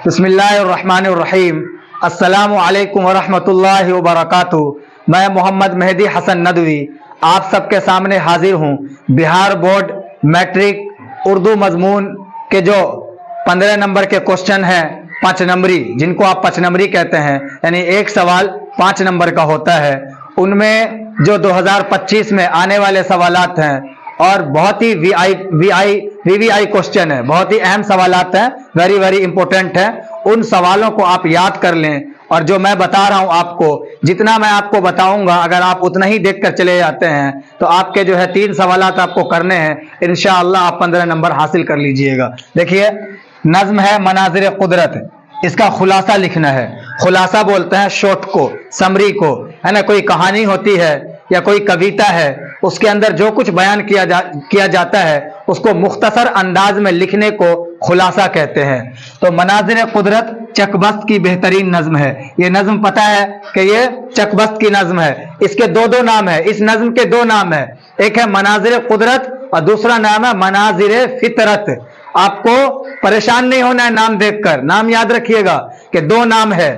بسم اللہ الرحمن الرحیم۔ السلام علیکم ورحمۃ اللہ وبرکاتہ۔ میں محمد مہدی حسن ندوی آپ سب کے سامنے حاضر ہوں۔ بہار بورڈ میٹرک اردو مضمون کے جو 15 نمبر کے کوشچن ہیں، 5 نمبری، جن کو آپ 5 نمبری کہتے ہیں، یعنی ایک سوال 5 نمبر کا ہوتا ہے، ان میں جو 2025 میں آنے والے سوالات ہیں اور بہت ہی وی آئی کوشچن ہے، بہت ہی اہم سوالات ہیں، ویری امپورٹنٹ ہے۔ ان سوالوں کو آپ یاد کر لیں، اور جو میں بتا رہا ہوں آپ کو، جتنا میں آپ کو بتاؤں گا، اگر آپ اتنا ہی دیکھ کر چلے جاتے ہیں تو آپ کے جو ہے 3 سوالات آپ کو کرنے ہیں، انشاءاللہ آپ 15 نمبر حاصل کر لیجئے گا۔ دیکھیے، نظم ہے مناظر قدرت، اس کا خلاصہ لکھنا ہے۔ خلاصہ بولتے ہیں شارٹ کو، سمری کو، ہے نا۔ کوئی کہانی ہوتی ہے یا کوئی کویتا ہے، اس کے اندر جو کچھ بیان کیا جاتا ہے، اس کو مختصر انداز میں لکھنے کو خلاصہ کہتے ہیں۔ تو مناظر قدرت چک بست کی بہترین نظم ہے۔ یہ نظم پتہ ہے کہ یہ چک بست کی نظم ہے۔ اس کے دو نام ہے، اس نظم کے 2 نام ہے، ایک ہے مناظر قدرت اور دوسرا نام ہے مناظر فطرت۔ آپ کو پریشان نہیں ہونا ہے نام دیکھ کر، نام یاد رکھیے گا کہ 2 نام ہے۔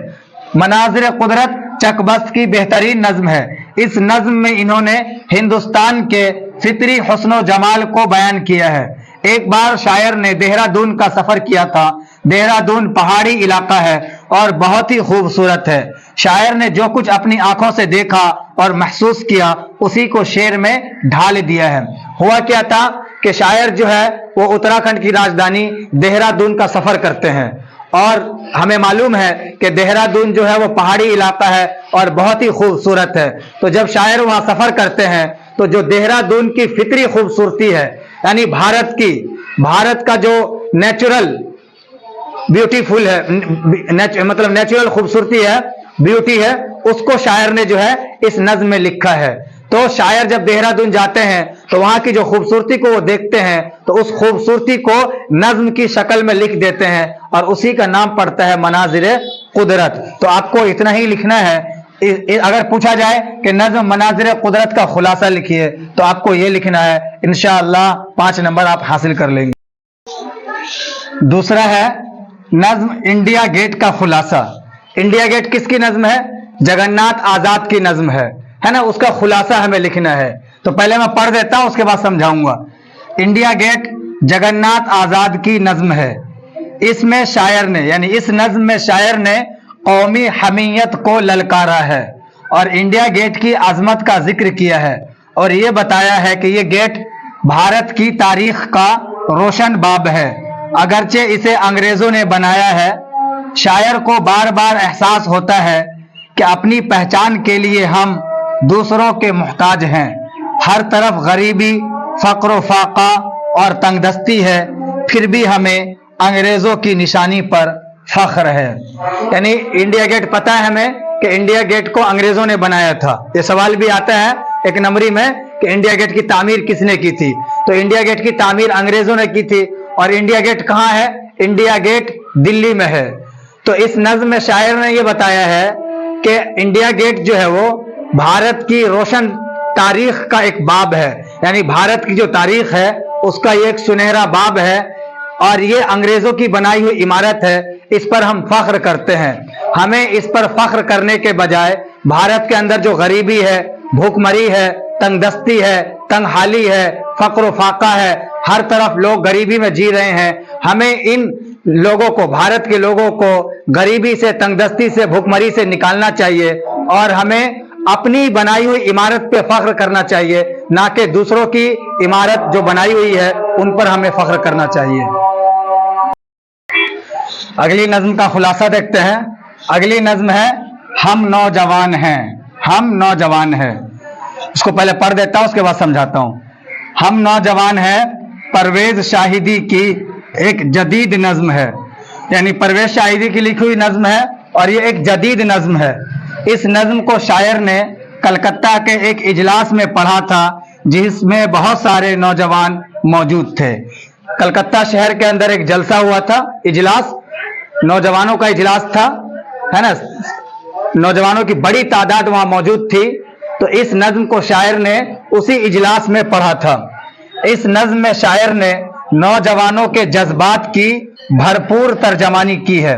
مناظر قدرت چک بست کی بہترین نظم ہے۔ اس نظم میں انہوں نے ہندوستان کے فطری حسن و جمال کو بیان کیا ہے۔ ایک بار شاعر نے دہرادون کا سفر کیا تھا۔ دہرادون پہاڑی علاقہ ہے اور بہت ہی خوبصورت ہے۔ شاعر نے جو کچھ اپنی آنکھوں سے دیکھا اور محسوس کیا، اسی کو شعر میں ڈھال دیا ہے۔ ہوا کیا تھا کہ شاعر جو ہے وہ اتراکھنڈ کی راجدھانی دہرادون کا سفر کرتے ہیں، اور ہمیں معلوم ہے کہ دہرادون جو ہے وہ پہاڑی علاقہ ہے اور بہت ہی خوبصورت ہے۔ تو جب شاعر وہاں سفر کرتے ہیں تو جو دہرادون کی فطری خوبصورتی ہے، یعنی بھارت کا جو نیچرل بیوٹیفل ہے، مطلب نیچرل خوبصورتی ہے، بیوٹی ہے، اس کو شاعر نے جو ہے اس نظم میں لکھا ہے۔ تو شاعر جب دہرادون جاتے ہیں تو وہاں کی جو خوبصورتی کو وہ دیکھتے ہیں تو اس خوبصورتی کو نظم کی شکل میں لکھ دیتے ہیں، اور اسی کا نام پڑتا ہے مناظر قدرت۔ تو آپ کو اتنا ہی لکھنا ہے۔ اگر پوچھا جائے کہ نظم مناظر قدرت کا خلاصہ لکھیے تو آپ کو یہ لکھنا ہے، انشاءاللہ 5 نمبر آپ حاصل کر لیں گے۔ دوسرا ہے نظم انڈیا گیٹ کا خلاصہ۔ انڈیا گیٹ کس کی نظم ہے؟ جگناتھ آزاد کی نظم ہے نا۔ اس کا خلاصہ ہمیں لکھنا ہے۔ تو پہلے میں پڑھ دیتا ہوں، اس کے بعد سمجھاؤں گا۔ انڈیا گیٹ جگناتھ آزاد کی نظم ہے۔ اس میں شاعر نے، یعنی اس نظم میں شاعر نے قومی حمیت کو للکارا ہے اور انڈیا گیٹ کی عظمت کا ذکر کیا ہے، اور یہ بتایا ہے کہ یہ گیٹ بھارت کی تاریخ کا روشن باب ہے، اگرچہ اسے انگریزوں نے بنایا ہے۔ شاعر کو بار بار احساس ہوتا ہے کہ اپنی پہچان کے لیے ہم دوسروں کے محتاج ہیں۔ ہر طرف غریبی، فقر و فاقہ اور تنگ دستی ہے، پھر بھی ہمیں انگریزوں کی نشانی پر فخر ہے۔ یعنی انڈیا گیٹ پتہ ہے ہمیں کہ انڈیا گیٹ کو انگریزوں نے بنایا تھا۔ یہ سوال بھی آتا ہے 1 نمبری میں کہ انڈیا گیٹ کی تعمیر کس نے کی تھی؟ تو انڈیا گیٹ کی تعمیر انگریزوں نے کی تھی۔ اور انڈیا گیٹ کہاں ہے؟ انڈیا گیٹ دلی میں ہے۔ تو اس نظم میں شاعر نے یہ بتایا ہے کہ انڈیا گیٹ جو ہے وہ بھارت کی روشن تاریخ کا ایک باب ہے، یعنی بھارت کی جو تاریخ ہے اس کا یہ ایک سنہرا باب ہے، اور یہ انگریزوں کی بنائی ہوئی عمارت ہے۔ اس پر ہم فخر کرتے ہیں۔ ہمیں اس پر فخر کرنے کے بجائے بھارت کے اندر جو غریبی ہے، بھوک مری ہے، تنگ دستی ہے، تنگ حالی ہے، فقر و فاقہ ہے، ہر طرف لوگ غریبی میں جی رہے ہیں، ہمیں ان لوگوں کو، بھارت کے لوگوں کو غریبی سے، تنگ دستی سے، بھوک مری سے نکالنا چاہیے، اور ہمیں اپنی بنائی ہوئی عمارت پہ فخر کرنا چاہیے، نہ کہ دوسروں کی عمارت جو بنائی ہوئی ہے ان پر ہمیں فخر کرنا چاہیے۔ اگلی نظم کا خلاصہ دیکھتے ہیں۔ اگلی نظم ہے ہم نوجوان ہیں۔ ہم نوجوان ہیں، اس کو پہلے پڑھ دیتا ہوں، اس کے بعد سمجھاتا ہوں۔ ہم نوجوان ہیں پرویز شاہدی کی ایک جدید نظم ہے، یعنی پرویز شاہدی کی لکھی ہوئی نظم ہے، اور یہ ایک جدید نظم ہے۔ اس نظم کو شاعر نے کلکتہ کے ایک اجلاس میں پڑھا تھا، جس میں بہت سارے نوجوان موجود تھے۔ کلکتہ شہر کے اندر ایک جلسہ ہوا تھا، اجلاس، نوجوانوں کا اجلاس تھا، ہے نا۔ نوجوانوں کی بڑی تعداد وہاں موجود تھی۔ تو اس نظم کو شاعر نے اسی اجلاس میں پڑھا تھا۔ اس نظم میں شاعر نے نوجوانوں کے جذبات کی بھرپور ترجمانی کی ہے۔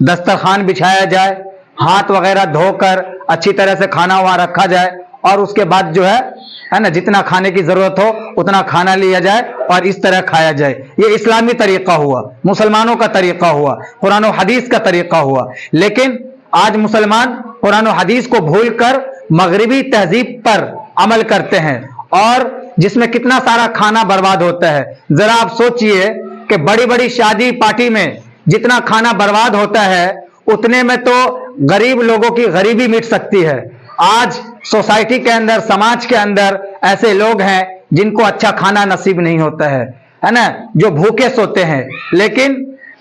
دسترخوان بچھایا جائے، ہاتھ وغیرہ دھو کر اچھی طرح سے کھانا وہاں رکھا جائے، اور اس کے بعد جو ہے نا جتنا کھانے کی ضرورت ہو اتنا کھانا لیا جائے اور اس طرح کھایا جائے۔ یہ اسلامی طریقہ ہوا، مسلمانوں کا طریقہ ہوا، قرآن و حدیث کا طریقہ ہوا۔ لیکن آج مسلمان قرآن و حدیث کو بھول کر مغربی تہذیب پر عمل کرتے ہیں، اور جس میں کتنا سارا کھانا برباد ہوتا ہے۔ ذرا آپ سوچئے کہ بڑی بڑی شادی پارٹی میں جتنا کھانا برباد ہوتا ہے اتنے میں تو غریب لوگوں کی غریبی مٹ سکتی ہے۔ آج سوسائٹی کے اندر، سماج کے اندر ایسے لوگ ہیں جن کو اچھا کھانا نصیب نہیں ہوتا ہے نا، جو بھوکے سوتے ہیں۔ لیکن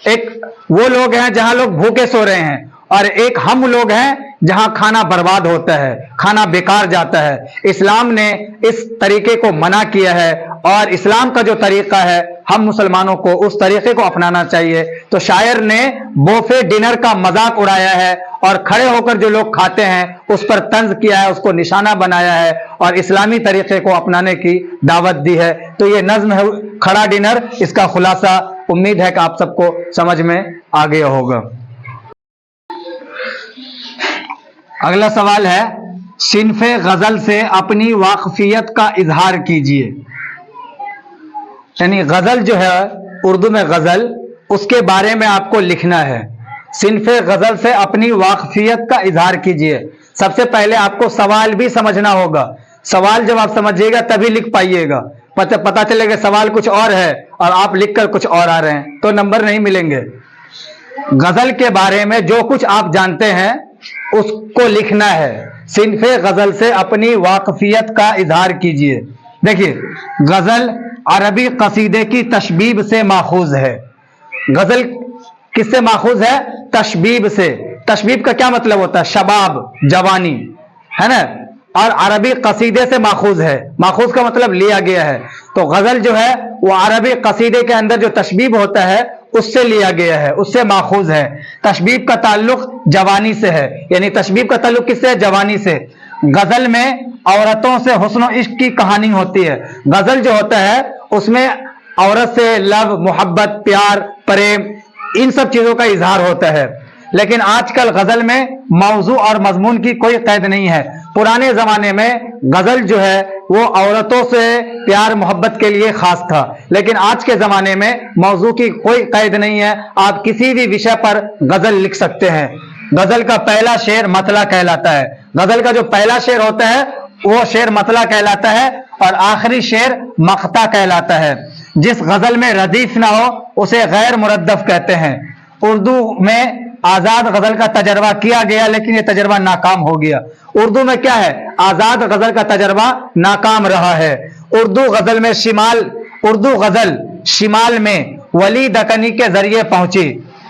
ایک وہ لوگ ہیں جہاں لوگ بھوکے سو رہے ہیں، اور ایک ہم لوگ ہیں جہاں کھانا برباد ہوتا ہے، کھانا بیکار جاتا ہے۔ اسلام نے اس طریقے کو منع کیا ہے، اور اسلام کا جو طریقہ ہے ہم مسلمانوں کو اس طریقے کو اپنانا چاہیے۔ تو شاعر نے بوفے ڈنر کا مذاق اڑایا ہے، اور کھڑے ہو کر جو لوگ کھاتے ہیں اس پر طنز کیا ہے، اس کو نشانہ بنایا ہے، اور اسلامی طریقے کو اپنانے کی دعوت دی ہے۔ تو یہ نظم ہے کھڑا ڈنر، اس کا خلاصہ امید ہے کہ آپ سب کو سمجھ میں آ گیا ہوگا۔ اگلا سوال ہے، صنف غزل سے اپنی واقفیت کا اظہار کیجیے۔ یعنی غزل جو ہے اردو میں غزل، اس کے بارے میں آپ کو لکھنا ہے۔ صنف غزل سے اپنی واقفیت کا اظہار کیجیے۔ سب سے پہلے آپ کو سوال بھی سمجھنا ہوگا۔ سوال جب آپ سمجھیے گا تبھی لکھ پائیے گا۔ پتہ چلے گا سوال کچھ اور ہے اور آپ لکھ کر کچھ اور آ رہے ہیں تو نمبر نہیں ملیں گے۔ غزل کے بارے میں جو کچھ آپ جانتے ہیں اس کو لکھنا ہے۔ صنف غزل سے اپنی واقفیت کا اظہار کیجیے۔ دیکھیے، غزل عربی قصیدے کی تشبیب سے ماخوذ ہے۔ غزل کس سے ماخوذ ہے؟ تشبیب سے۔ تشبیب کا کیا مطلب ہوتا ہے؟ شباب، جوانی، ہے نا، اور عربی قصیدے سے ماخوذ ہے۔ ماخوذ کا مطلب لیا گیا ہے۔ تو غزل جو ہے وہ عربی قصیدے کے اندر جو تشبیب ہوتا ہے اس سے لیا گیا ہے، اس سے ماخوذ ہے۔ تشبیب کا تعلق جوانی سے ہے، یعنی تشبیب کا تعلق کس سے ہے؟ جوانی سے۔ غزل میں عورتوں سے حسن و عشق کی کہانی ہوتی ہے۔ غزل جو ہوتا ہے اس میں عورت سے لو، محبت، پیار، پریم، ان سب چیزوں کا اظہار ہوتا ہے۔ لیکن آج کل غزل میں موضوع اور مضمون کی کوئی قید نہیں ہے۔ پرانے زمانے میں غزل جو ہے وہ عورتوں سے پیار محبت کے لیے خاص تھا، لیکن آج کے زمانے میں موضوع کی کوئی قید نہیں ہے، آپ کسی بھی وشے پر غزل لکھ سکتے ہیں۔ غزل کا پہلا شعر مطلع کہلاتا ہے۔ غزل کا جو پہلا شعر ہوتا ہے وہ شعر مطلع کہلاتا ہے، اور آخری شعر مقطع کہلاتا ہے۔ جس غزل میں ردیف نہ ہو اسے غیر مردف کہتے ہیں۔ اردو میں آزاد غزل کا تجربہ کیا گیا لیکن یہ تجربہ ناکام ہو گیا۔ اردو میں کیا ہے؟ آزاد غزل کا تجربہ ناکام رہا ہے۔ اردو غزل شمال میں ولی دکنی کے ذریعے پہنچی۔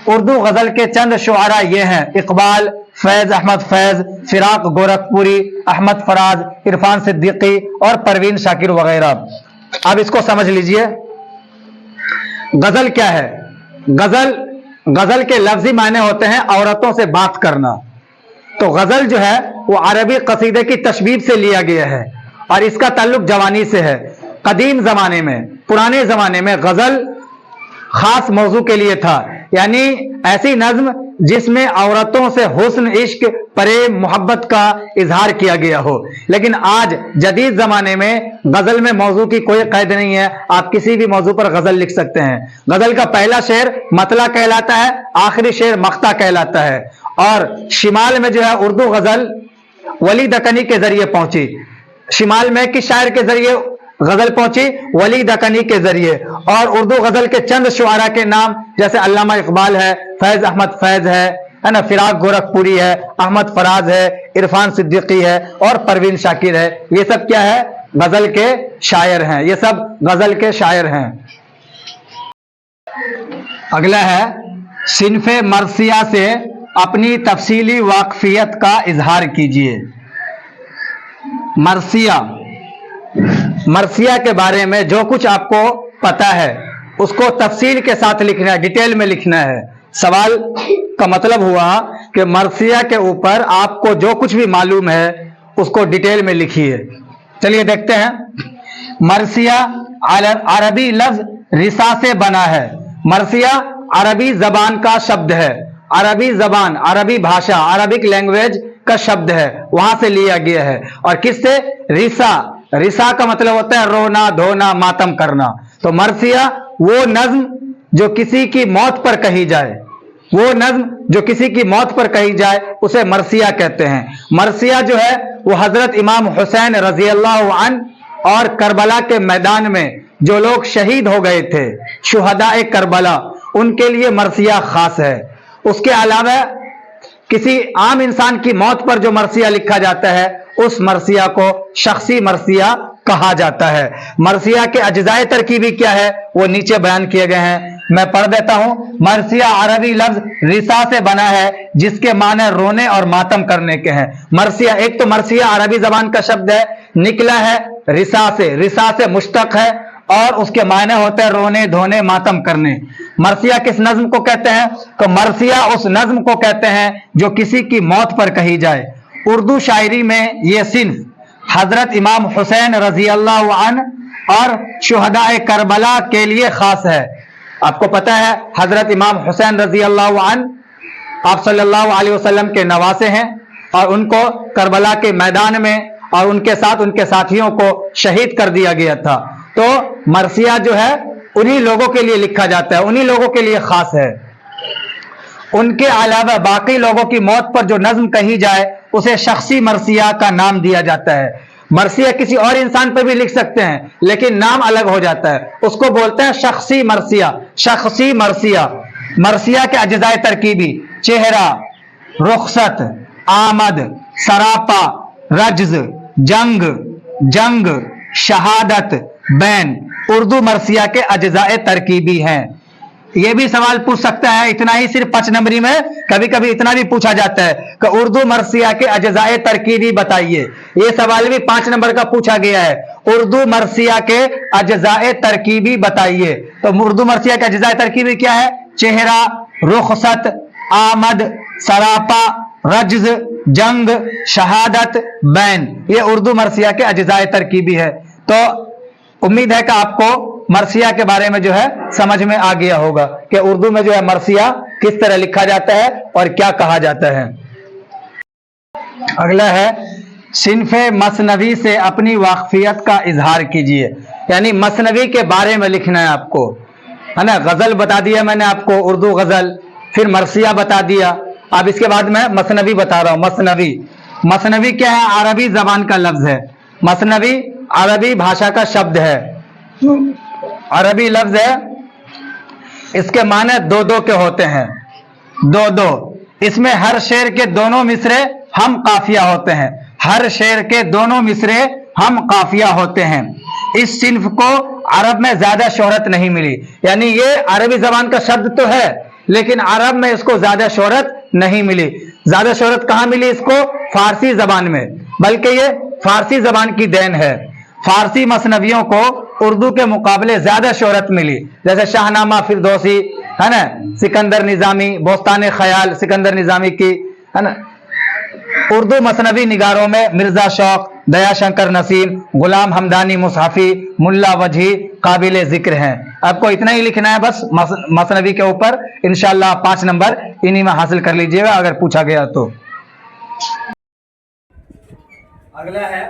اردو غزل کے چند شعراء یہ ہیں: اقبال، فیض احمد فیض، فراق گورکھپوری، احمد فراز، عرفان صدیقی اور پروین شاکر وغیرہ۔ اب اس کو سمجھ لیجئے، غزل کیا ہے؟ غزل کے لفظی معنی ہوتے ہیں عورتوں سے بات کرنا۔ تو غزل جو ہے وہ عربی قصیدے کی تشبیب سے لیا گیا ہے، اور اس کا تعلق جوانی سے ہے۔ قدیم زمانے میں، پرانے زمانے میں غزل خاص موضوع کے لیے تھا، یعنی ایسی نظم جس میں عورتوں سے حسن، عشق، پریم، محبت کا اظہار کیا گیا ہو۔ لیکن آج جدید زمانے میں غزل میں موضوع کی کوئی قید نہیں ہے، آپ کسی بھی موضوع پر غزل لکھ سکتے ہیں۔ غزل کا پہلا شعر مطلع کہلاتا ہے، آخری شعر مقطع کہلاتا ہے۔ اور شمال میں جو ہے اردو غزل ولی دکنی کے ذریعے پہنچی۔ شمال میں کس شاعر کے ذریعے غزل پہنچی؟ ولی دکنی کے ذریعے۔ اور اردو غزل کے چند شعراء کے نام جیسے علامہ اقبال ہے، فیض احمد فیض ہے نا، فراق گورکھپوری ہے، احمد فراز ہے، عرفان صدیقی ہے اور پروین شاکر ہے۔ یہ سب کیا ہے؟ غزل کے شاعر ہیں۔ یہ سب غزل کے شاعر ہیں۔ اگلا ہے، صنف مرثیہ سے اپنی تفصیلی واقفیت کا اظہار کیجیے۔ مرثیہ کے بارے میں جو کچھ آپ کو پتا ہے اس کو تفصیل کے ساتھ لکھنا ہے، ڈیٹیل میں لکھنا ہے۔ سوال کا مطلب ہوا کہ مرثیہ کے اوپر آپ کو جو کچھ بھی معلوم ہے اس کو ڈیٹیل میں لکھیے۔ چلیے دیکھتے ہیں۔ مرثیہ عربی لفظ رثا سے بنا ہے۔ مرثیہ عربی زبان کا شبد ہے، عربی زبان، عربی بھاشا، عربک لینگویج کا شبد ہے، وہاں سے لیا گیا ہے۔ اور کس سے؟ رسا، رسا کا مطلب ہوتا ہے رونا دھونا ماتم کرنا۔ تو مرثیہ وہ نظم جو کسی کی موت پر کہی جائے، وہ نظم جو کسی کی موت پر کہی جائے اسے مرثیہ کہتے ہیں۔ مرثیہ جو ہے وہ حضرت امام حسین رضی اللہ عنہ اور کربلا کے میدان میں جو لوگ شہید ہو گئے تھے، شہداء کربلا، ان کے لیے مرثیہ خاص ہے۔ اس کے علاوہ کسی عام انسان کی موت پر جو مرثیہ لکھا جاتا ہے اس مرثیہ کو شخصی مرثیہ کہا جاتا ہے۔ مرثیہ کے اجزائے ترکیبی کیا ہے وہ نیچے بیان کیے گئے ہیں، میں پڑھ دیتا ہوں۔ مرثیہ عربی لفظ رسا سے بنا ہے جس کے معنی رونے اور ماتم کرنے کے ہیں۔ مرثیہ، ایک تو مرثیہ عربی زبان کا شبد ہے، نکلا ہے رسا سے، رسا سے مشتق ہے اور اس کے معنی ہوتے ہیں رونے دھونے ماتم کرنے۔ مرثیہ کس نظم کو کہتے ہیں؟ تو مرثیہ اس نظم کو کہتے ہیں جو کسی کی موت پر کہی جائے۔ اردو شاعری میں یہ صنف حضرت امام حسین رضی اللہ عنہ اور شہداء کربلا کے لیے خاص ہے۔ آپ کو پتہ ہے حضرت امام حسین رضی اللہ عنہ آپ صلی اللہ علیہ وسلم کے نواسے ہیں اور ان کو کربلا کے میدان میں اور ان کے ساتھ ان کے ساتھیوں کو شہید کر دیا گیا تھا۔ تو مرثیہ جو ہے انہی لوگوں کے لیے لکھا جاتا ہے، انہی لوگوں کے لیے خاص ہے۔ ان کے علاوہ باقی لوگوں کی موت پر جو نظم کہی جائے اسے شخصی مرثیہ کا نام دیا جاتا ہے۔ مرثیہ کسی اور انسان پر بھی لکھ سکتے ہیں لیکن نام الگ ہو جاتا ہے، اس کو بولتے ہیں شخصی مرثیہ۔ شخصی مرثیہ، مرثیہ کے اجزائے ترکیبی: چہرہ، رخصت، آمد، سراپا، رجز، جنگ، جنگ، شہادت، بین، اردو مرثیہ کے اجزائے ترکیبی ہیں۔ یہ بھی سوال پوچھ سکتا ہے اتنا ہی، صرف 5 نمبری میں کبھی کبھی اتنا بھی پوچھا جاتا ہے کہ اردو مرثیہ کے اجزائے ترکیبی بتائیے۔ یہ سوال بھی 5 نمبر کا پوچھا گیا ہے، اردو مرثیہ کے اجزائے ترکیبی بتائیے۔ تو اردو مرثیہ کے اجزائے ترکیبی کیا ہے؟ چہرہ، رخصت، آمد، سراپا، رجز، جنگ، شہادت، بین، یہ اردو مرثیہ کے اجزائے ترکیبی ہے۔ تو امید ہے کہ آپ کو مرثیہ کے بارے میں جو ہے سمجھ میں آ گیا ہوگا کہ اردو میں جو ہے مرثیہ کس طرح لکھا جاتا ہے اور کیا کہا جاتا ہے۔ اگلا ہے صنف مثنوی سے اپنی واقفیت کا اظہار کیجیے، یعنی مثنوی کے بارے میں لکھنا ہے آپ کو، ہے نا۔ غزل بتا دیا میں نے آپ کو، اردو غزل، پھر مرثیہ بتا دیا، اب اس کے بعد میں مثنوی بتا رہا ہوں۔ مثنوی، مثنوی کیا ہے؟ عربی زبان کا لفظ ہے۔ مثنوی عربی بھاشا کا شبد ہے، عربی لفظ ہے، اس کے معنی دو دو کے ہوتے ہیں، دو دو۔ اس میں ہر شعر کے دونوں مصرے ہم قافیہ ہوتے ہیں، ہر شعر کے دونوں مصرے ہم قافیہ ہوتے ہیں۔ اس صنف کو عرب میں زیادہ شہرت نہیں ملی، یعنی یہ عربی زبان کا شبد تو ہے لیکن عرب میں اس کو زیادہ شہرت نہیں ملی۔ زیادہ شہرت کہاں ملی اس کو؟ فارسی زبان میں، بلکہ یہ فارسی زبان کی دین ہے۔ فارسی مثنویوں کو اردو کے مقابلے زیادہ شہرت ملی، جیسے شاہ نامہ فردوسی ہے نا، سکندر نظامی، بوستان خیال سکندر نظامی کی، ہے نا۔ اردو مثنوی نگاروں میں مرزا شوق، دیا شنکر نسیم، غلام حمدانی مصحفی، ملا وجہی قابل ذکر ہیں۔ آپ کو اتنا ہی لکھنا ہے بس مثنوی کے اوپر، انشاءاللہ 5 نمبر انہی میں حاصل کر لیجئے گا اگر پوچھا گیا تو۔ اگلا ہے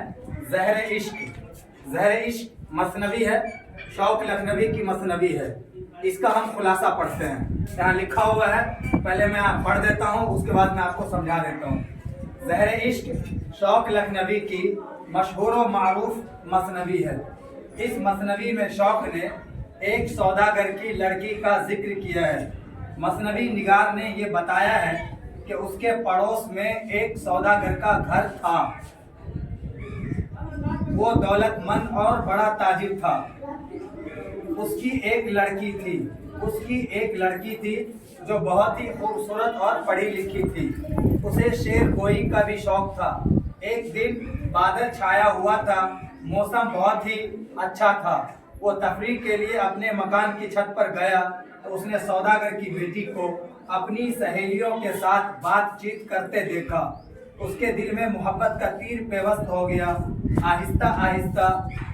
زہر عشق۔ زہر عشق مثنوی ہے، شوق لکھنوی کی مثنوی ہے۔ اس کا ہم خلاصہ پڑھتے ہیں، یہاں لکھا ہوا ہے، پہلے میں پڑھ دیتا ہوں اس کے بعد میں آپ کو سمجھا دیتا ہوں۔ زہر عشق شوق لکھنوی کی مشہور و معروف مثنوی ہے۔ اس مثنوی میں شوق نے ایک سوداگر کی لڑکی کا ذکر کیا ہے۔ مثنوی نگار نے یہ بتایا ہے کہ اس کے پڑوس میں ایک سوداگر کا گھر تھا، وہ دولت مند اور بڑا تاجر تھا۔ اس کی ایک لڑکی تھی جو بہت ہی خوبصورت اور پڑھی لکھی تھی۔ اسے شعر گوئی کا بھی شوق تھا۔ ایک دن بادل چھایا ہوا تھا، موسم بہت ہی اچھا تھا۔ وہ تفریح کے لیے اپنے مکان کی چھت پر گیا تو اس نے سوداگر کی بیٹی کو اپنی سہیلیوں کے ساتھ بات چیت کرتے دیکھا۔ اس کے دل میں محبت کا تیر پیوست ہو گیا. آہستہ آہستہ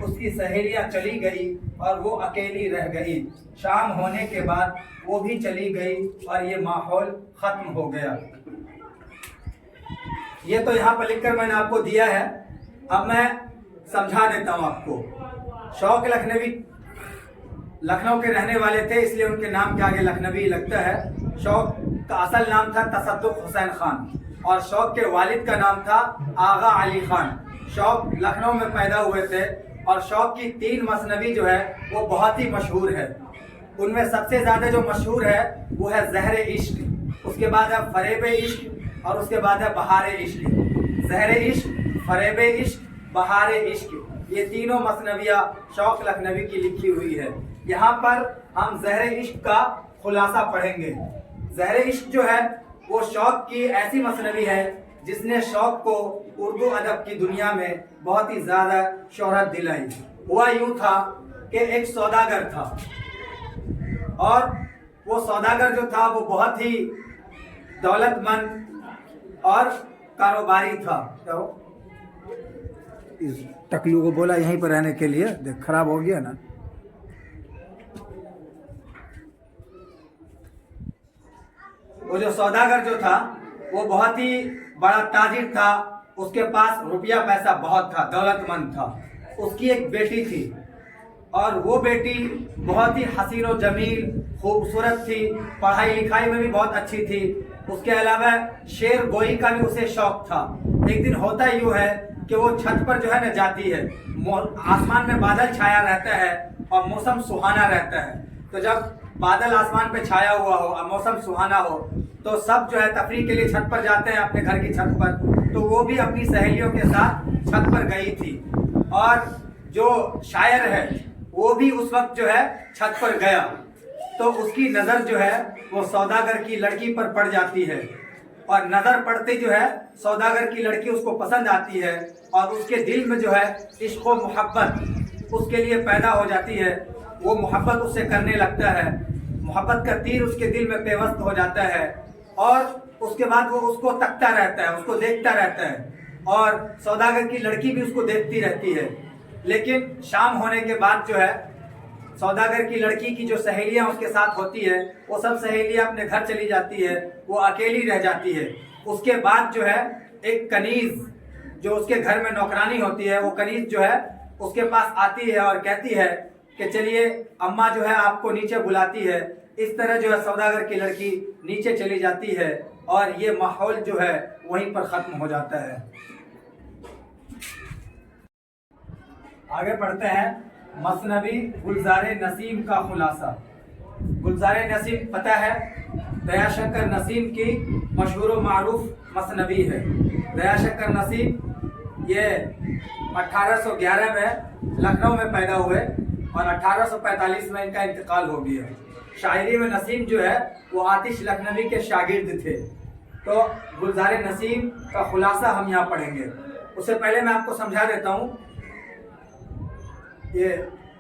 اس کی سہیلیاں چلی گئی اور وہ اکیلی رہ گئی. شام ہونے کے بعد وہ بھی چلی گئی اور یہ ماحول ختم ہو گیا. یہ تو یہاں پر لکھ کر میں نے آپ کو دیا ہے. اب میں سمجھا دیتا ہوں آپ کو. شوق لکھنوی لکھنؤ کے رہنے والے تھے، اس لیے ان کے نام کے آگے لکھنوی لگتا ہے. شوق کا اصل نام تھا تصدق حسین خان اور شوق کے والد کا نام تھا آغا علی خان. شوق لکھنؤ میں پیدا ہوئے تھے اور شوق کی 3 مثنوی جو ہے وہ بہت ہی مشہور ہے. ان میں سب سے زیادہ جو مشہور ہے وہ ہے زہر عشق، اس کے بعد ہے فریب عشق اور اس کے بعد ہے بہار عشق. زہر عشق، فریب عشق، بہار عشق، یہ تینوں مثنویاں شوق لکھنوی کی لکھی ہوئی ہے. یہاں پر ہم زہر عشق کا خلاصہ پڑھیں گے. زہر عشق جو ہے وہ شوق کی ایسی مثنوی ہے جس نے شوق کو اردو ادب کی دنیا میں بہت ہی زیادہ شہرت دلائی. ہوا یوں تھا کہ ایک سوداگر تھا اور وہ سوداگر جو تھا وہ بہت ہی دولت مند اور کاروباری تھا. اس ٹکلو کو بولا یہیں پر رہنے کے لیے، دیکھ خراب ہو گیا نا. وہ جو سوداگر جو تھا وہ بہت ہی بڑا تاجر تھا. اس کے پاس روپیہ پیسہ بہت تھا، دولت مند تھا. اس کی ایک بیٹی تھی اور وہ بیٹی بہت ہی حسین و جمیل خوبصورت تھی، پڑھائی لکھائی میں بھی بہت اچھی تھی. اس کے علاوہ شعر گوئی کا بھی اسے شوق تھا. ایک دن ہوتا یوں ہے کہ وہ چھت پر جو ہے نا جاتی ہے. آسمان میں بادل چھایا رہتا ہے اور موسم سہانا رہتا ہے. تو جب بادل آسمان پہ چھایا ہوا ہو اور موسم سہانا ہو تو سب جو ہے تفریح کے لیے چھت پر جاتے ہیں اپنے گھر کی چھت پر. تو وہ بھی اپنی سہیلیوں کے ساتھ چھت پر گئی تھی اور جو شاعر ہے وہ بھی اس وقت جو ہے چھت پر گیا. تو اس کی نظر جو ہے وہ سوداگر کی لڑکی پر پڑ جاتی ہے اور نظر پڑتے جو ہے سوداگر کی لڑکی اس کو پسند آتی ہے اور اس کے دل میں جو ہے عشق و محبت اس کے لیے پیدا ہو جاتی ہے. وہ محبت اس سے کرنے لگتا ہے، محبت کا تیر اس کے دل میں پیوست ہو جاتا ہے اور اس کے بعد وہ اس کو تکتا رہتا ہے، اس کو دیکھتا رہتا ہے اور سوداگر کی لڑکی بھی اس کو دیکھتی رہتی ہے. لیکن شام ہونے کے بعد جو ہے سوداگر کی لڑکی کی جو سہیلیاں اس کے ساتھ ہوتی ہے وہ سب سہیلیاں اپنے گھر چلی جاتی ہے، وہ اکیلی رہ جاتی ہے. اس کے بعد جو ہے ایک کنیز جو اس کے گھر میں نوکرانی ہوتی ہے، وہ کنیز جو ہے اس کے پاس آتی ہے اور کہتی ہے کہ چلیے اماں جو ہے آپ کو نیچے بلاتی ہے. اس طرح جو ہے سوداگر کی لڑکی نیچے چلی جاتی ہے اور یہ ماحول جو ہے وہیں پر ختم ہو جاتا ہے. آگے پڑھتے ہیں مثنوی گلزار نسیم کا خلاصہ. گلزار نسیم پتہ ہے دیا شنکر نسیم کی مشہور و معروف مثنوی ہے. دیا شنکر نسیم یہ 1811 میں لکھنؤ میں پیدا ہوئے اور 1845 میں ان کا انتقال ہو گیا. شاعری میں نسیم جو ہے وہ آتش لکھنوی کے شاگرد تھے. تو گلزار نسیم کا خلاصہ ہم یہاں پڑھیں گے. اس سے پہلے میں آپ کو سمجھا دیتا ہوں. یہ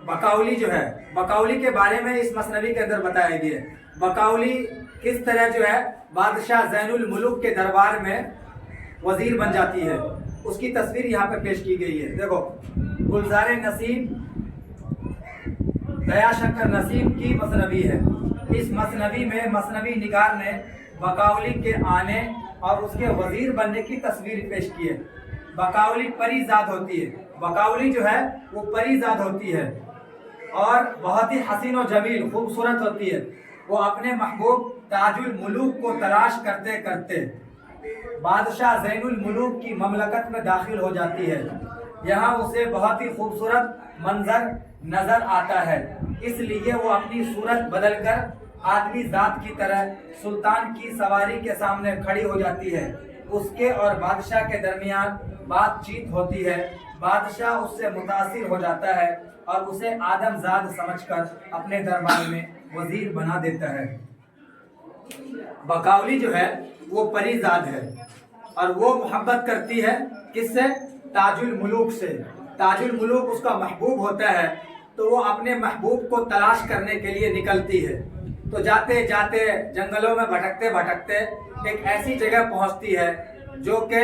بقاؤلی جو ہے، بقاؤلی کے بارے میں اس مثنوی کے اندر بتایا گیا ہے. بقاؤلی کس طرح جو ہے بادشاہ زین الملوک کے دربار میں وزیر بن جاتی ہے، اس کی تصویر یہاں پہ پیش کی گئی ہے. دیکھو گلزار نسیم دیا شنکر نسیم کی مثنوی ہے. اس مثنوی میں مثنوی نگار نے بقاؤلی کے آنے اور اس کے وزیر بننے کی تصویر پیش کی ہے. بقاؤلی پری زاد ہوتی ہے، بقاؤلی جو ہے وہ پری زاد ہوتی ہے اور بہت ہی حسین و جمیل خوبصورت ہوتی ہے. وہ اپنے محبوب تاج الملوک کو تلاش کرتے کرتے بادشاہ زین الملوک کی مملکت میں داخل ہو جاتی ہے. یہاں اسے بہت ہی خوبصورت منظر نظر آتا ہے، اس لیے وہ اپنی صورت بدل کر آدمی ذات کی طرح سلطان کی سواری کے سامنے کھڑی ہو جاتی ہے. اس کے اور بادشاہ کے درمیان بات چیت ہوتی ہے. بادشاہ اس سے متاثر ہو جاتا ہے اور اسے آدم زاد سمجھ کر اپنے دربار میں وزیر بنا دیتا ہے. بقاؤلی جو ہے وہ پری زاد ہے اور وہ محبت کرتی ہے کس سے؟ تاج الملوک سے. تاج الملوک اس کا محبوب ہوتا ہے تو وہ اپنے محبوب کو تلاش کرنے کے لیے نکلتی ہے. تو جاتے جاتے جنگلوں میں بھٹکتے بھٹکتے ایک ایسی جگہ پہنچتی ہے جو کہ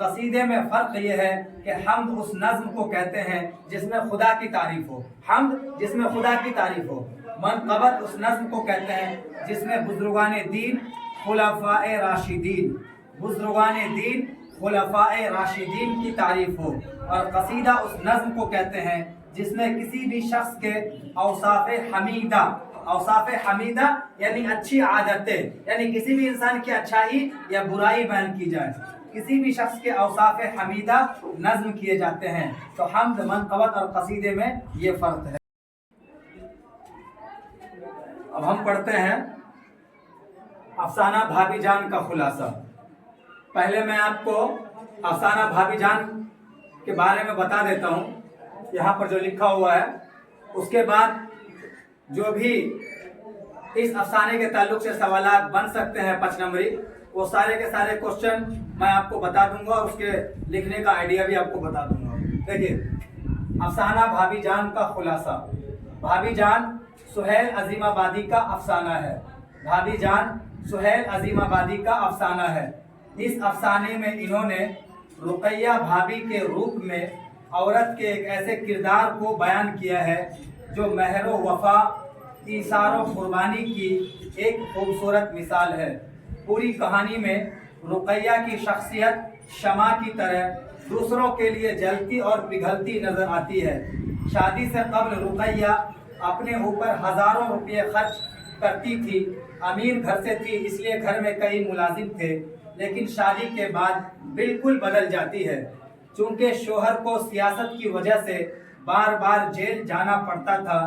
قصیدے میں فرق یہ ہے کہ حمد اس نظم کو کہتے ہیں جس میں خدا کی تعریف ہو، حمد جس میں خدا کی تعریف ہو، منقبت اس نظم کو کہتے ہیں جس میں بزرگان دین خلفاء راشدین، بزرگان دین خلفاء راشدین کی تعریف ہو، اور قصیدہ اس نظم کو کہتے ہیں جس میں کسی بھی شخص کے اوصاف حمیدہ، اوصاف حمیدہ یعنی اچھی عادتیں، یعنی کسی بھی انسان کی اچھائی یا برائی بیان کی جائے، کسی بھی شخص کے اوصاف حمیدہ نظم کیے جاتے ہیں۔ تو حمد، منقبت اور قصیدے میں یہ فرق ہے۔ اب ہم پڑھتے ہیں افسانہ بھابی جان کا خلاصہ۔ پہلے میں آپ کو افسانہ بھابی جان کے بارے میں بتا دیتا ہوں، یہاں پر جو لکھا ہوا ہے، اس کے بعد جو بھی اس افسانے کے تعلق سے سوالات بن سکتے ہیں 5 نمبری، وہ سارے کے سارے کوشچن میں آپ کو بتا دوں گا اور اس کے لکھنے کا آئیڈیا بھی آپ کو بتا دوں گا۔ دیکھیے، افسانہ بھابی جان کا خلاصہ۔ بھابی جان سہیل عظیم آبادی کا افسانہ ہے، بھابی جان سہیل عظیم آبادی کا افسانہ ہے۔ اس افسانے میں انہوں نے رقیہ بھابی کے روپ میں عورت کے ایک ایسے کردار کو بیان کیا ہے جو مہر و وفا، ایثار و قربانی کی ایک خوبصورت مثال ہے۔ پوری کہانی میں رقیہ کی شخصیت شمع کی طرح دوسروں کے لیے جلتی اور پگھلتی نظر آتی ہے۔ شادی سے قبل رقیہ اپنے اوپر ہزاروں روپے خرچ کرتی تھی، امیر گھر سے تھی اس لیے گھر میں کئی ملازم تھے، لیکن شادی کے بعد بالکل بدل جاتی ہے۔ چونکہ شوہر کو سیاست کی وجہ سے بار بار جیل جانا پڑتا تھا،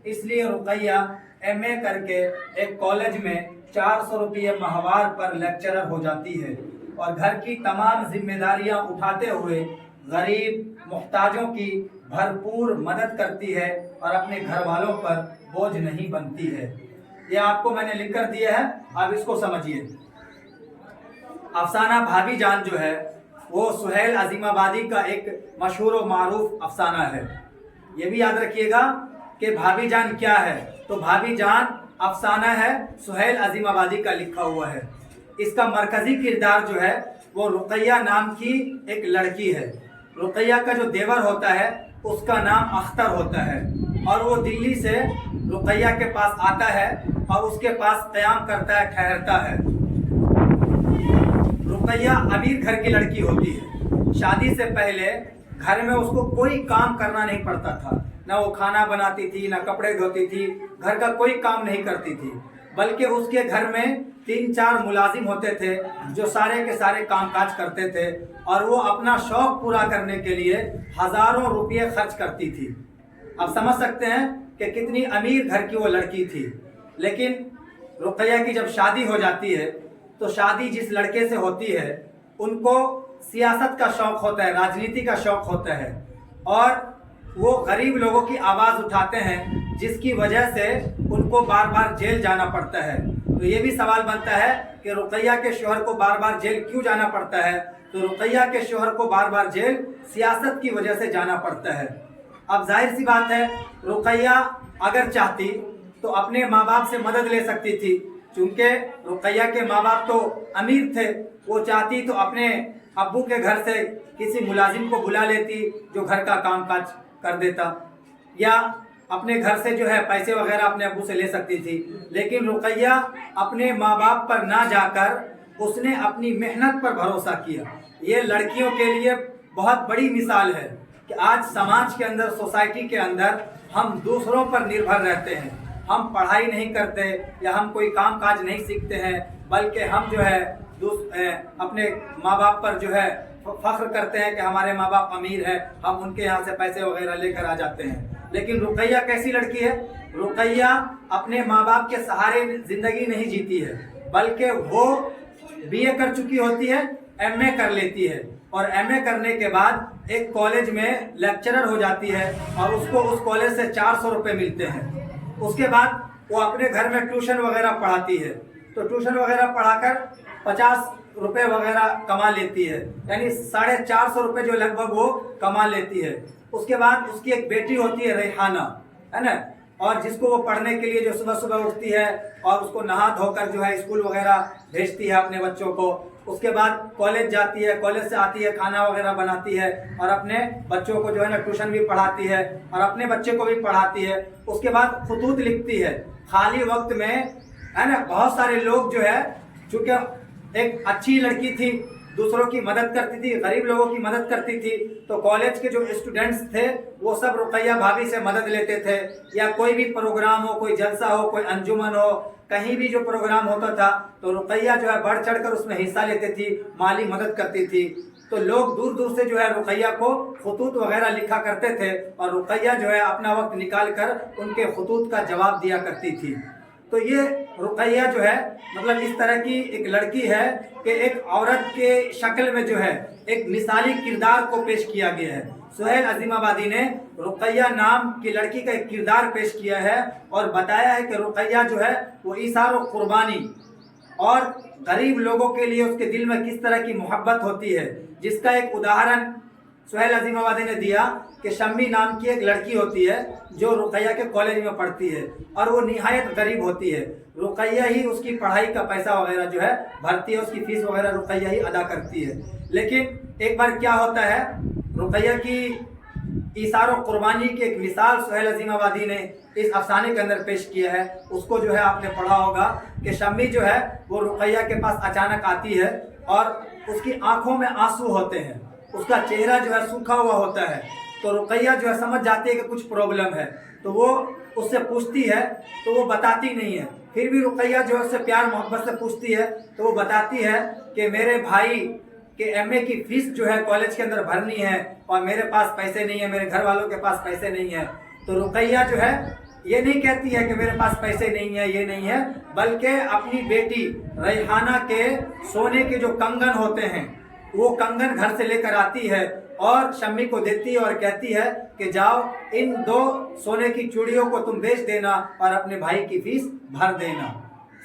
اس لیے رقیہ ایم اے کر کے ایک کالج میں 400 روپے ماہوار پر لیکچرر ہو جاتی ہے اور گھر کی تمام ذمہ داریاں اٹھاتے ہوئے غریب محتاجوں کی بھرپور مدد کرتی ہے اور اپنے گھر والوں پر بوجھ نہیں بنتی ہے۔ یہ آپ کو میں نے لکھ کر دیا ہے، آپ اس کو سمجھیے۔ افسانہ بھابی جان جو ہے وہ سہیل عظیم آبادی کا ایک مشہور و معروف افسانہ ہے۔ یہ بھی یاد رکھیے گا کہ بھابی جان کیا ہے، تو بھابی جان افسانہ ہے، سہیل عظیم آبادی کا لکھا ہوا ہے۔ اس کا مرکزی کردار جو ہے وہ رقیہ نام کی ایک لڑکی ہے۔ رقیہ کا جو دیور ہوتا ہے اس کا نام اختر ہوتا ہے، اور وہ دلی سے رقیہ کے پاس آتا ہے اور اس کے پاس قیام کرتا ہے، ٹھہرتا ہے۔ رقیہ امیر گھر کی لڑکی ہوتی ہے۔ شادی سے پہلے گھر میں اس کو کوئی کام کرنا نہیں پڑتا تھا، نہ وہ کھانا بناتی تھی، نہ کپڑے دھوتی تھی، گھر کا کوئی کام نہیں کرتی تھی، بلکہ اس کے گھر میں 3-4 ملازم ہوتے تھے جو سارے کے سارے کام کاج کرتے تھے، اور وہ اپنا شوق پورا کرنے کے لیے ہزاروں روپے خرچ کرتی تھی۔ اب سمجھ سکتے ہیں کہ کتنی امیر گھر کی وہ لڑکی تھی۔ لیکن رقیہ کی جب شادی ہو جاتی ہے تو شادی جس لڑکے سے ہوتی ہے ان کو سیاست کا شوق ہوتا ہے، راجنیتی کا شوق ہوتا ہے، اور وہ غریب لوگوں کی آواز اٹھاتے ہیں جس کی وجہ سے ان کو بار بار جیل جانا پڑتا ہے۔ تو یہ بھی سوال بنتا ہے کہ رقیہ کے شوہر کو بار بار جیل کیوں جانا پڑتا ہے؟ تو رقیہ کے شوہر کو بار بار جیل سیاست کی وجہ سے جانا پڑتا ہے۔ اب ظاہر سی بات ہے، رقیہ اگر چاہتی تو اپنے ماں باپ سے مدد لے سکتی تھی، چونکہ رقیہ کے ماں باپ تو امیر تھے، وہ چاہتی تو اپنے ابو کے گھر سے کسی ملازم کو بلا لیتی جو گھر کا کام کاج کر دیتا، یا اپنے گھر سے جو ہے پیسے وغیرہ اپنے ابو سے لے سکتی تھی۔ لیکن رقیہ اپنے ماں باپ پر نہ جا کر اس نے اپنی محنت پر بھروسہ کیا۔ یہ لڑکیوں کے لیے بہت بڑی مثال ہے کہ آج سماج کے اندر، سوسائٹی کے اندر ہم دوسروں پر نربھر رہتے ہیں، ہم پڑھائی نہیں کرتے یا ہم کوئی کام کاج نہیں سیکھتے ہیں، بلکہ ہم جو ہے اپنے ماں باپ پر جو ہے فخر کرتے ہیں کہ ہمارے ماں باپ امیر ہیں، ہم ان کے یہاں سے پیسے وغیرہ لے کر آ جاتے ہیں۔ لیکن رقیہ کیسی لڑکی ہے؟ رقیہ اپنے ماں باپ کے سہارے زندگی نہیں جیتی ہے، بلکہ وہ بی اے کر چکی ہوتی ہے، ایم اے کر لیتی ہے، اور ایم اے کرنے کے بعد ایک کالج میں لیکچرر ہو جاتی ہے اور اس کو اس کالج سے 400 روپے ملتے ہیں۔ اس کے بعد وہ اپنے گھر میں ٹیوشن وغیرہ پڑھاتی ہے، تو ٹیوشن وغیرہ پڑھا کر 50 روپے وغیرہ کما لیتی ہے، یعنی 450 روپے جو لگ بھگ وہ کما لیتی ہے۔ اس کے بعد اس کی ایک بیٹی ہوتی ہے ریحانہ، ہے نا، اور جس کو وہ پڑھنے کے لیے جو صبح صبح اٹھتی ہے اور اس کو نہا دھو کر جو ہے اسکول وغیرہ بھیجتی ہے اپنے بچوں کو۔ اس کے بعد کالج جاتی ہے, کالج سے آتی ہے کھانا وغیرہ بناتی ہے اور اپنے بچوں کو جو ہے نا ٹیوشن بھی پڑھاتی ہے اور اپنے بچے کو بھی پڑھاتی ہے. اس کے بعد خطوط لکھتی ہے. خالی وقت میں ہے نا بہت سارے لوگ جو ہے, چونکہ ایک اچھی لڑکی تھی, دوسروں کی مدد کرتی تھی, غریب لوگوں کی مدد کرتی تھی, تو کالج کے جو اسٹوڈنٹس تھے وہ سب رقیہ بھابھی سے مدد لیتے تھے. یا کوئی بھی پروگرام ہو, کوئی جلسہ ہو, کوئی انجمن ہو, کہیں بھی جو پروگرام ہوتا تھا تو رقیہ جو ہے بڑھ چڑھ کر اس میں حصہ لیتی تھی, مالی مدد کرتی تھی. تو لوگ دور دور سے جو ہے رقیہ کو خطوط وغیرہ لکھا کرتے تھے اور رقیہ جو ہے اپنا وقت نکال کر ان کے خطوط کا جواب دیا کرتی تھی. تو یہ رقیہ جو ہے مطلب اس طرح کی ایک لڑکی ہے کہ ایک عورت کے شکل میں جو ہے ایک مثالی کردار کو پیش کیا گیا ہے. سہیل عظیم آبادی نے رقیہ نام کی لڑکی کا ایک کردار پیش کیا ہے اور بتایا ہے کہ رقیہ جو ہے وہ ایثار و قربانی اور غریب لوگوں کے لیے اس کے دل میں کس طرح کی محبت ہوتی ہے, جس کا ایک اداہرن سہیل عظیم آبادی نے دیا کہ شمی نام کی ایک لڑکی ہوتی ہے جو رقیہ کے کالج میں پڑھتی ہے اور وہ نہایت غریب ہوتی ہے. رقیہ ہی اس کی پڑھائی کا پیسہ وغیرہ جو ہے بھرتی ہے, اس کی فیس وغیرہ رقیہ ہی ادا کرتی ہے. لیکن ایک بار کیا ہوتا ہے, رقیہ کی ایثار و قربانی کی ایک مثال سہیل عظیم آبادی نے اس افسانے کے اندر پیش کیا ہے. اس کو جو ہے آپ نے پڑھا ہوگا کہ شمی جو ہے وہ رقیہ کے پاس اچانک آتی ہے اور اس کی آنکھوں میں آنسو ہوتے ہیں, اس کا چہرہ جو ہے سوکھا ہوا ہوتا ہے. تو رقیہ جو ہے سمجھ جاتی ہے کہ کچھ پرابلم ہے, تو وہ اس سے پوچھتی ہے تو وہ بتاتی نہیں ہے. پھر بھی رقیہ جو ہے اس سے پیار محبت سے پوچھتی ہے تو وہ بتاتی ہے کہ میرے بھائی کہ ایم اے کی فیس جو ہے کالج کے اندر بھرنی ہے اور میرے پاس پیسے نہیں ہیں, میرے گھر والوں کے پاس پیسے نہیں ہیں. تو رقیہ جو ہے یہ نہیں کہتی ہے کہ میرے پاس پیسے نہیں ہیں, یہ نہیں ہے, بلکہ اپنی بیٹی ریحانہ کے سونے کے جو کنگن ہوتے ہیں وہ کنگن گھر سے لے کر آتی ہے اور شمی کو دیتی ہے اور کہتی ہے کہ جاؤ ان 2 سونے کی چوڑیوں کو تم بیچ دینا اور اپنے بھائی کی فیس بھر دینا.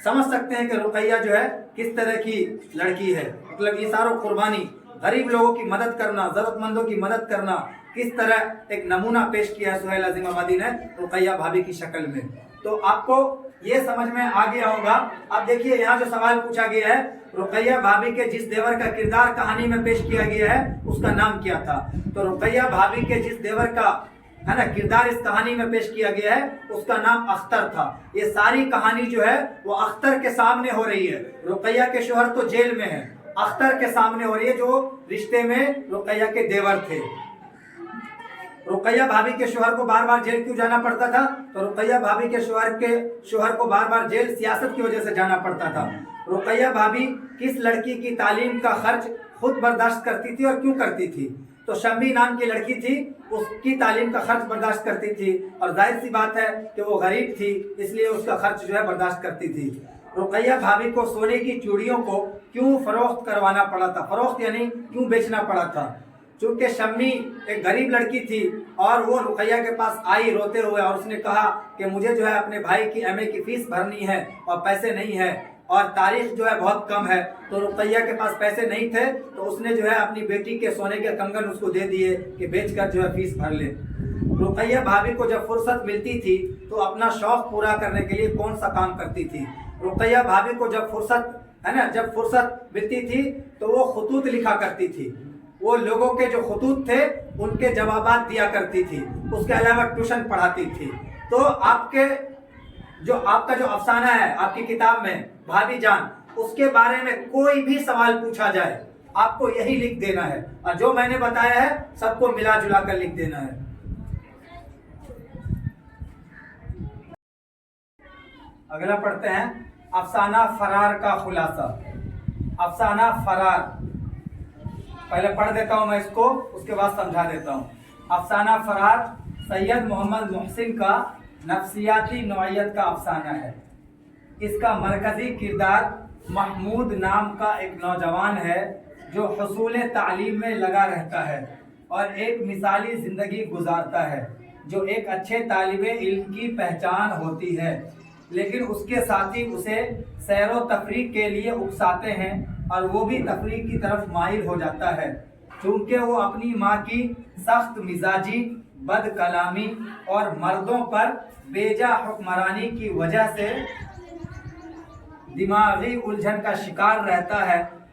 سمجھ سکتے ہیں کہ رقیہ جو ہے کس طرح کی لڑکی ہے. مطلب ایثار و قربانی, غریب لوگوں کی مدد کرنا, ضرورت مندوں کی مدد کرنا, کس طرح ایک نمونہ پیش کیا ہے سہیل عظیم آبادی نے رقیہ بھابھی کی شکل میں. تو آپ کو یہ سمجھ میں آ گیا ہوگا. اب دیکھیے یہاں جو سوال پوچھا گیا ہے, رقیہ بھابھی کے جس دیور کا کردار کہانی میں پیش کیا گیا ہے اس کا نام کیا تھا. تو رقیہ بھابھی کے جس دیور کا ہے نا کردار اس کہانی میں پیش کیا گیا ہے اس کا نام اختر تھا. یہ ساری کہانی جو ہے وہ اختر کے سامنے ہو رہی ہے. رقیہ کے شوہر تو جیل میں ہیں, اختر کے سامنے ہو رہی ہے جو رشتے میں رقیہ کے دیور تھے. رقیہ بھابھی کے شوہر کو بار بار جیل کیوں جانا پڑتا تھا؟ تو رقیہ بھابھی کے شوہر کو بار بار جیل سیاست کی وجہ سے جانا پڑتا تھا. رقیہ بھابھی کس لڑکی کی تعلیم کا خرچ خود برداشت کرتی تھی اور کیوں کرتی تھی؟ تو شمی نام کی لڑکی تھی, اس کی تعلیم کا خرچ برداشت کرتی تھی اور ظاہر سی بات ہے کہ وہ غریب تھی اس لیے اس کا خرچ جو ہے برداشت کرتی تھی. رقیہ بھابھی کو سونے کی چوڑیوں کو کیوں فروخت کروانا پڑا تھا؟ فروخت یعنی کیوں بیچنا پڑا تھا؟ چونکہ شمی ایک غریب لڑکی تھی اور وہ رقیہ کے پاس آئی روتے ہوئے اور اس نے کہا کہ مجھے جو ہے اپنے بھائی کی ایم اے کی فیس بھرنی ہے اور پیسے نہیں ہے اور تاریخ جو ہے بہت کم ہے. تو رقیہ کے پاس پیسے نہیں تھے تو اس نے جو ہے اپنی بیٹی کے سونے کے کنگن اس کو دے دیے کہ بیچ کر جو ہے فیس بھر لے. رقیہ بھابھی کو جب فرصت ملتی تھی تو اپنا شوق پورا کرنے کے لیے کون سا کام کرتی تھی؟ رقیہ بھابھی کو جب فرصت ملتی تھی تو وہ خطوط لکھا کرتی تھی. وہ لوگوں کے جو خطوط تھے ان کے جوابات دیا کرتی تھی. اس کے علاوہ ٹیوشن پڑھاتی تھی. تو آپ کا جو افسانہ ہے آپ کی کتاب میں بھابھی جان, اس کے بارے میں کوئی بھی سوال پوچھا جائے آپ کو یہی لکھ دینا ہے اور جو میں نے بتایا ہے سب کو ملا جلا کر لکھ دینا ہے. اگلا پڑھتے ہیں افسانہ فرار کا خلاصہ. افسانہ فرار پہلے پڑھ دیتا ہوں میں اس کو, اس کے بعد سمجھا دیتا ہوں. افسانہ فرار سید محمد محسن کا نفسیاتی نوعیت کا افسانہ ہے. اس کا مرکزی کردار محمود نام کا ایک نوجوان ہے جو حصول تعلیم میں لگا رہتا ہے اور ایک مثالی زندگی گزارتا ہے جو ایک اچھے طالب علم کی پہچان ہوتی ہے. لیکن اس کے ساتھی اسے سیر و تفریح کے لیے اکساتے ہیں اور وہ بھی تفریح کی طرف مائل ہو جاتا ہے. چونکہ وہ اپنی ماں کی سخت مزاجی, بد کلامی اور مردوں پر بیجا حکمرانی کی وجہ سے دماغی الجھن کا شکار رہتا ہے,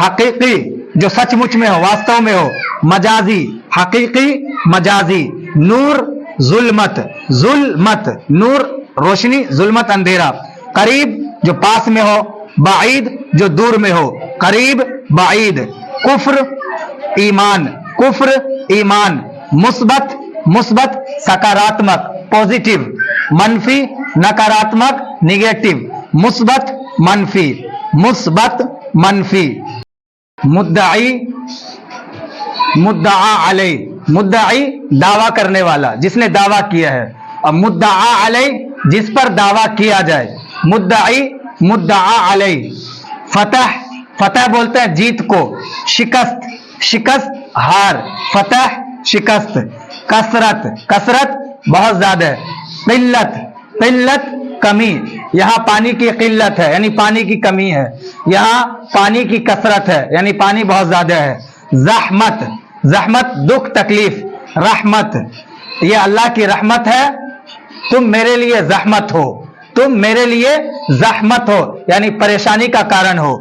حقیقی جو سچ مچ میں ہو, واستو میں ہو, مجازی حقیقی مجازی, نور ظلمت ظلمت نور روشنی, ظلمت اندھیرا, قریب جو پاس میں ہو, بعید جو دور میں ہو, قریب بعید, کفر ایمان کفر ایمان, مثبت مثبت سکاراتمک پوزیٹو, منفی نکاراتمک نگیٹو, مثبت منفی مثبت منفی, مدعی مدعا علیہ, مدعی دعویٰ کرنے والا, جس نے دعویٰ کیا ہے, اور مدعا علیہ جس پر دعویٰ کیا جائے, مدعی مدعا علیہ, فتح فتح بولتے ہیں جیت کو, شکست شکست ہار, فتح شکست, کثرت کثرت بہت زیادہ ہے, قلت قلت کمی, یہاں پانی کی قلت ہے یعنی پانی کی کمی ہے, یہاں پانی کی کثرت ہے یعنی پانی بہت زیادہ ہے, زحمت زحمت دکھ تکلیف, رحمت یہ اللہ کی رحمت ہے, تم میرے لیے زحمت ہو, تم میرے لیے زحمت ہو یعنی پریشانی کا کارن ہو,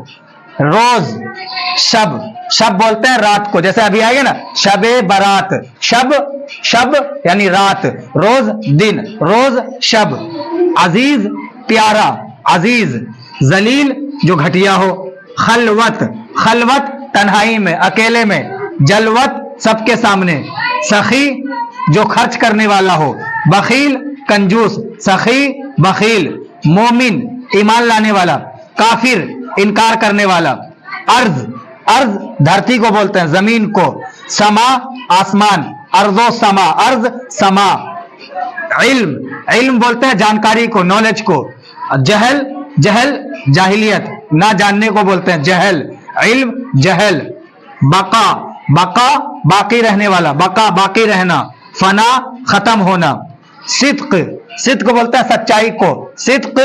روز شب شب بولتے ہیں رات کو, جیسے ابھی آئیے نا شب برات, شب شب یعنی رات, روز دن روز شب, عزیز پیارا عزیز, ذلیل جو گھٹیا ہو, خلوت خلوت تنہائی میں اکیلے میں, جلوت سب کے سامنے, سخی جو خرچ کرنے والا ہو, بخیل کنجوس, سخی بخیل, مومن ایمان لانے والا, کافر انکار کرنے والا, ارض ارض دھرتی کو بولتے ہیں زمین کو, سما آسمان, ارض و سما ارض سما, علم علم بولتے ہیں جانکاری کو نالج کو, جہل جہل جاہلیت نہ جاننے کو بولتے ہیں جہل, علم جہل, بقا بقا باقی رہنے والا, بقا باقی رہنا, فنا ختم ہونا, صدق صدق بولتے ہیں سچائی کو, صدق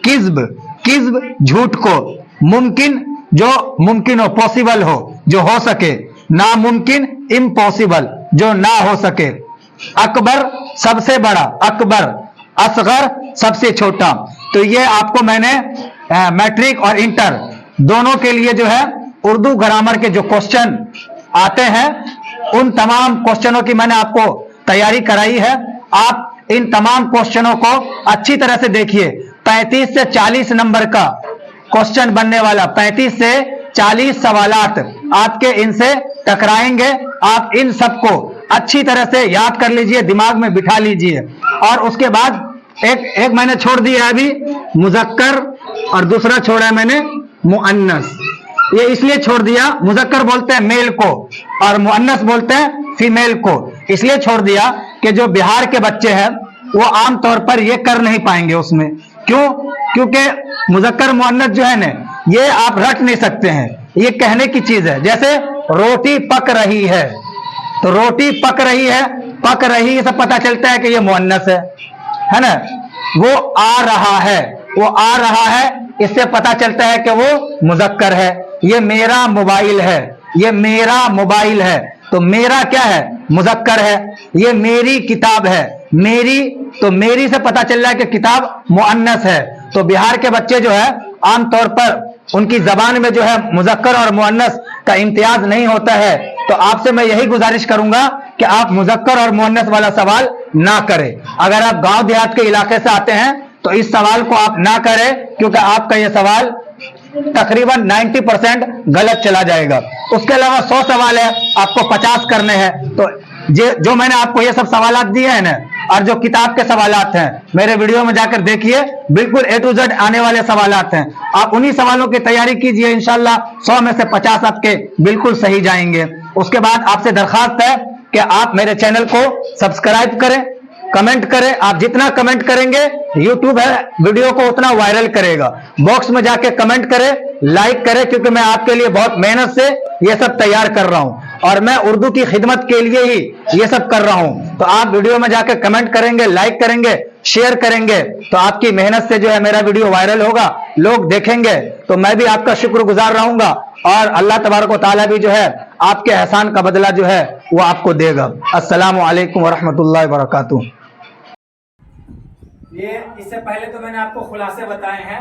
کذب کذب جھوٹ کو, ممکن جو ممکن ہو پاسبل ہو جو ہو سکے, ناممکن امپاسبل جو نہ ہو سکے, اکبر سب سے بڑا اکبر, اصغر سب سے چھوٹا. تو یہ آپ کو میں نے میٹرک اور انٹر دونوں کے لیے جو ہے اردو گرامر کے جو کوشچن آتے ہیں ان تمام کوشچنوں کی میں نے آپ کو تیاری کرائی ہے. آپ ان تمام کوشچنوں کو اچھی طرح سے دیکھیے, 35 سے 40 نمبر کا کوشچن بننے والا, 35 سے 40 سوالات آپ کے ان سے ٹکرائیں گے. آپ ان سب کو اچھی طرح سے یاد کر لیجئے, دماغ میں بٹھا لیجئے. اور اس کے بعد ایک میں نے چھوڑ دیا ہے ابھی مذکر, اور دوسرا چھوڑا ہے میں نے مؤنث. یہ اس لیے چھوڑ دیا, مذکر بولتے ہیں میل کو اور مؤنث بولتے ہیں فیمیل کو, اس لیے چھوڑ دیا کہ جو بہار کے بچے ہیں وہ عام طور پر یہ کر نہیں پائیں گے اس میں. کیوں؟ کیونکہ مذکر مؤنث جو ہے نا یہ آپ رٹ نہیں سکتے ہیں, یہ کہنے کی چیز ہے. جیسے روٹی پک رہی ہے, تو روٹی پک رہی ہے, پک رہی سے پتہ چلتا ہے کہ یہ مؤنث ہے نا. وہ آ رہا ہے, وہ آ رہا ہے, اس سے پتہ چلتا ہے کہ وہ مذکر ہے. یہ میرا موبائل ہے, یہ میرا موبائل ہے, تو میرا کیا ہے مذکر ہے. یہ میری کتاب ہے, میری, تو میری سے پتہ چل رہا ہے کہ کتاب مؤنث ہے. تو بہار کے بچے جو ہے عام طور پر ان کی زبان میں جو ہے مذکر اور مؤنث کا امتیاز نہیں ہوتا ہے. تو آپ سے میں یہی گزارش کروں گا کہ آپ مذکر اور مؤنث والا سوال نہ کریں. اگر آپ گاؤں دیہات کے علاقے سے آتے ہیں تو اس سوال کو آپ نہ کریں, کیونکہ آپ کا یہ سوال تقریباً 90% غلط چلا جائے گا. اس کے علاوہ 100 سوال ہے, آپ کو 50 کرنے ہیں. تو جو میں نے آپ کو یہ سب سوالات دیے ہیں نا, اور جو کتاب کے سوالات ہیں میرے ویڈیو میں جا کر دیکھیے, بالکل A to Z آنے والے سوالات ہیں. آپ انہی سوالوں کی تیاری کیجئے, انشاءاللہ 100 میں سے 50 آپ کے بالکل صحیح جائیں گے. اس کے بعد آپ سے درخواست ہے کہ آپ میرے چینل کو سبسکرائب کریں, کمنٹ کریں. آپ جتنا کمنٹ کریں گے یوٹیوب ہے ویڈیو کو اتنا وائرل کرے گا. باکس میں جا کے کمنٹ کریں, لائک کریں, کیونکہ میں آپ کے لیے بہت محنت سے یہ سب تیار کر رہا ہوں, اور میں اردو کی خدمت کے لیے ہی یہ سب کر رہا ہوں. تو آپ ویڈیو میں جا کے کمنٹ کریں گے, لائک کریں گے, شیئر کریں گے, تو آپ کی محنت سے جو ہے میرا ویڈیو وائرل ہوگا, لوگ دیکھیں گے, تو میں بھی آپ کا شکر گزار رہوں گا, اور اللہ تبارک و تعالیٰ بھی جو ہے آپ کے احسان کا بدلہ جو ہے وہ آپ کو دے گا. السلام علیکم ورحمۃ اللہ وبرکاتہ. یہ اس سے پہلے تو میں نے آپ کو خلاصے بتائے ہیں,